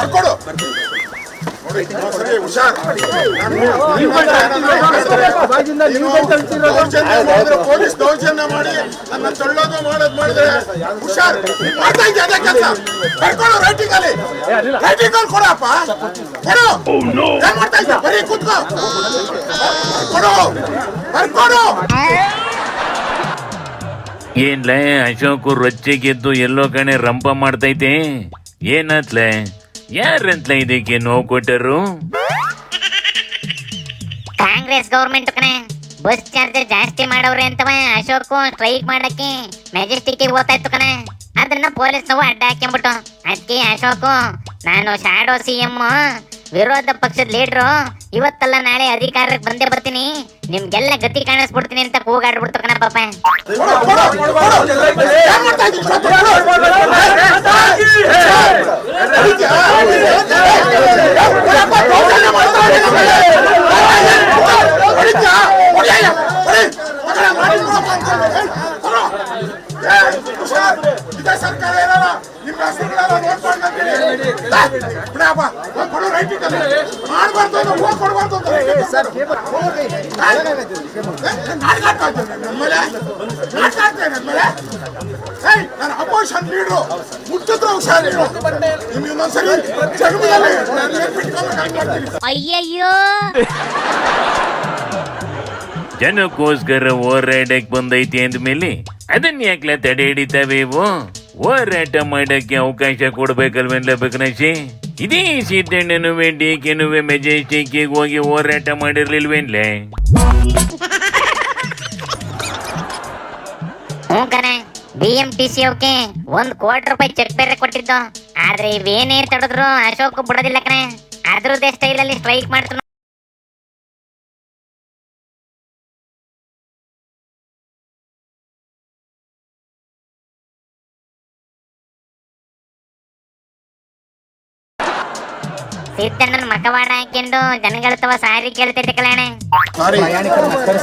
ಬರ್ಕೊಡು ನೋಡಿ ಸರಿ ಹುಷಾರ್ ಪೊಲೀಸ್ ದೌರ್ಜನ್ಯ ಮಾಡಿ ನನ್ನ ತಳ್ಳೋದು ಮಾಡೋದು ಮಾಡಿದ್ರೆ ಹುಷಾರ್ ಮಾಡ್ತಾ ಇದ್ದೆ ಅದೇ ಕೆಲಸ ಬರ್ಕೊಡು ರೈಟಿಂಗ್ ಅಲ್ಲಿ ಕೊಡಪ್ಪ ಕೊಡು ಏನ್ ಮಾಡ್ತಾ ಇದ್ದೆ ಬರೀ ಕೂತ್ಕೋ ಕೊಡು ಬರ್ಕೊಡು ಏನ್ಲೇ ಅಶೋಕು ರೊಚ್ಚಿಗೆದ್ದು ಎಲ್ಲೋ ಕಣೆ ರಂಪ ಮಾಡ್ತೈತೆ ಏನತ್ಲೆ ಯಾರಂತ್ಲ ಇದಕ್ಕೆ ನೋವು ಕೊಟ್ಟರು ಕಾಂಗ್ರೆಸ್ ಗೌರ್ಮೆಂಟ್ ಕಣೆ ಬಸ್ ಚಾರ್ಜ್ ಜಾಸ್ತಿ ಮಾಡವ್ರೆ ಅಂತವ ಅಶೋಕ್ ಸ್ಟ್ರೈಕ್ ಮಾಡಕ್ಕೆ ಮೆಜೆಸ್ಟಿಕ್ ಹೋಗ್ತಾ ಇತ್ತು ಕಣೆ ಅದನ್ನ ಪೊಲೀಸ್ ನಾವು ಅಡ್ಡ ಹಾಕ್ಯಂಬಿಟ್ಟು ಅದಕ್ಕೆ ಅಶೋಕ್ ನಾನು ಶಾಡೋ ಸಿಎಂ ವಿರೋಧ ಪಕ್ಷದ ಲೀಡ್ರು ಇವತ್ತಲ್ಲ ನಾಳೆ ಅಧಿಕಾರಕ್ಕೆ ಬಂದೇ ಬರ್ತೀನಿ ನಿಮ್ಗೆಲ್ಲ ಗತಿ ಕಾಣಿಸ್ಬಿಡ್ತೀನಿ ಅಂತ ಕೂಗಾಡ್ಬಿಡ್ತು ಕಣ ಪಾಪ ಸರ್ಕಾರ ಇರಲ್ಲ ನಿಮ್ಮ ನಾನು ಅಪೋಸಿಷನ್ ಲೀಡ್ರು ಮುಟ್ಟಿದ್ರು ಹುಷಾರಿ ನಿಮ್ಗೆ ಇನ್ನೊಂದ್ಸರಿ ಅಯ್ಯಯ್ಯೋ ಜನಕ್ಕೋಸ್ಕರ ಹೋರಾಡಕ್ ಬಂದೈತಿ ಅಂದ್ಮೇಲೆ ಅದನ್ನ ಯಾಕ್ಲ ತಡೆ ಹಿಡಿತಾವೆ ಇವು ಹೋರಾಟ ಮಾಡಕ್ಕೆ ಅವಕಾಶ ಕೊಡ್ಬೇಕಲ್ವೇನ್ಲ ಬೇಕನಶಿ ಇದೇ ಸಿದ್ದಣ್ಣನುವೆ ಡಿಕೆನುವೆ ಮೆಜೆಸ್ಟಿಕ್ ಹೋಗಿ ಹೋರಾಟ ಮಾಡಿರ್ಲಿಲ್ವೇನ್ಲೆ ಹ್ಞೂ ಕಣೆ BMTC ಅವಕ್ಕೆ ₹1 ಕೋಟಿ ಚೆಕ್ ಬೇರೆ ಕೊಟ್ಟಿದ್ದು ಆದ್ರೆ ಇವೇನೇ ತಡೆದ್ರು ಅಶೋಕ್ ಬಿಡೋದಿಲ್ಲ ಕಣೆ ಅದ್ರದ್ದೇ ಸ್ಟೈಲಲ್ಲಿ ಸ್ಟ್ರೈಕ್ ಮಾಡ್ತು ಸಿದ್ದಣ್ಣನ ಮಕವಾಡ ಹಾಕೊಂಡು ಜನಗಳ ತವ ಸಾರಿ ಕೇಳ್ತೈತೆ ಕಲ್ಯಾಣ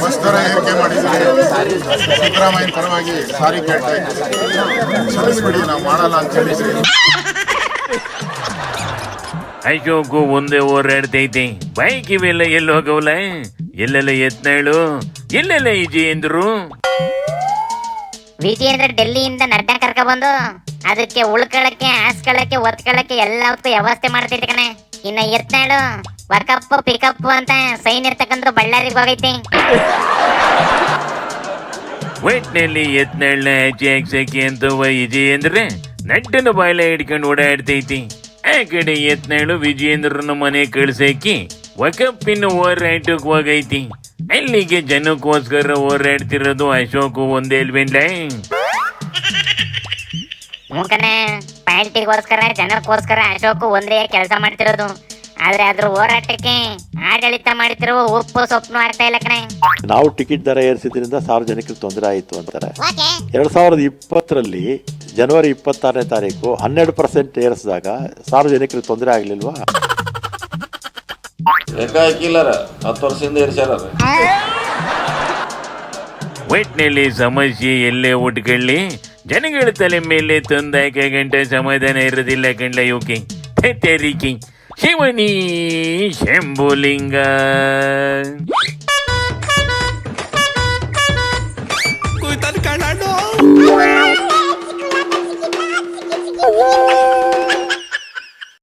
ಬಸ್ ದರ ಏರಿಕೆ ಮಾಡಿದ್ದಾರೆ ಸಿದ್ದರಾಮಯ್ಯನ ಪರವಾಗಿ ಸಾರಿ ಕೇಳ್ತಾ ಇದ್ದೀವಿ ಕ್ಷಮಿಸ್ಬಿಡಿ ನಾವು ಮಾಡಲ್ಲ ಅಂತ ಹೇಳಿದ್ರಿ ಅಶೋಕು ಒಂದೇ ಹೋರಾಡ್ತೈತಿ ಬೈಕ್ ಇವೆಲ್ಲ ಎಲ್ಲಿ ಹೋಗವಲ್ಲ ಎಲ್ಲೆಲ್ಲ ಯತ್ನಾಳು ಎಲ್ಲೆಲ್ಲ ವಿಜಯೇಂದ್ರು ವಿಜಯೇಂದ್ರ ಡೆಲ್ಲಿಯಿಂದ ನಡ್ಡ ಕರ್ಕ ಬಂದು ಅದಕ್ಕೆ ಉಳ್ಕೊಳಕ್ಕೆ ಹಾಸ್ಕೊಳಕ್ಕೆ ಒತ್ಕೊಳಕ್ಕೆ ಎಲ್ಲದಕ್ಕೂ ವ್ಯವಸ್ಥೆ ಮಾಡ್ತೈತೆ ಕಣೆ ಇನ್ನ ಯತ್ನಾಳು ವರ್ಕಪ್ ಪಿಕಪ್ ಅಂತ ಸೈನ್ ಇರ್ತಕ್ಕಂಥ ಬಳ್ಳಾರಿಗೆ ಹೋಗೈತಿ ಒಟ್ಟಿನಲ್ಲಿ ಯತ್ನಾಳ್ನ ಆಚೆ ಹಾಕ್ಸಕ್ಕೆ ಅಂತ ವಿಜಯೇಂದ್ರ ನಡ್ಡನ ಬಾಯ್ಲ ಹಿಡ್ಕೊಂಡು ಓಡಾಡ್ತೈತಿ ಆ ಕಡೆ ಯತ್ನಾಳು ವಿಜಯೇಂದ್ರನ ಮನೆ ಕಳ್ಸಕ್ಕೆ ವಕಪ್ಪಿನ ಹೋರಾಟಕ್ಕೆ ಹೋಗೈತಿ ಅಲ್ಲಿಗೆ ಜನಕ್ಕೋಸ್ಕರ ಹೋರಾಡ್ತಿರೋದು ಅಶೋಕು ಒಂದೇ ಇಲ್ವೇನ್ಲ ಮೂಕನೆ ಪಾರ್ಟಿಗೋಸ್ಕರ ಜನಕ್ಕೋಸ್ಕರ ಅಶೋಕ್ ಒಂದೇ ಕೆಲಸ ಮಾಡ್ತಿರೋದು ಆದ್ರೆ ಅದ್ರ ಹೋರಾಟಕ್ಕೆ ಆಡಳಿತ ಮಾಡ್ತಿರೋ ಉಪ್ಪು ಸೊಪ್ಪು ಆಗ್ತಾ ಇಲ್ಲ ಕಣೆ ನಾವು ಟಿಕೆಟ್ ದರ ಏರಿಸಿದ್ರಿಂದ ಸಾರ್ವಜನಿಕರಿಗೆ ತೊಂದರೆ ಆಯಿತು ಅಂತಾರೆ 2020ರಲ್ಲಿ ಜನವರಿ 26ನೇ ತಾರೀಕು 12% ಏರಿಸಿದಾಗ ಸಾರ್ವಜನಿಕರಿಗೆ ತೊಂದರೆ ಆಗ್ಲಿಲ್ವಾ ಏಕಾಏಕಿಲ್ಲರ 10 ವರ್ಷದಿಂದ ಏರಿಸ್ಯಾರ ಒಟ್ಟಿನಲ್ಲಿ ಸಮಸ್ಯೆ ಎಲ್ಲೇ ಉಟ್ಕೊಳ್ಳಿ ಜನಗಳ ತಲೆ ಮೇಲೆ ತಂದಾಕ ಗಂಟ ಸಮಾಧಾನ ಇರೋದಿಲ್ಲ ಕಂಡ್ಲ ಯೋಕೆ ತೆರಿಗೆ ಶಿವನಿ ಶಂಭುಲಿಂಗ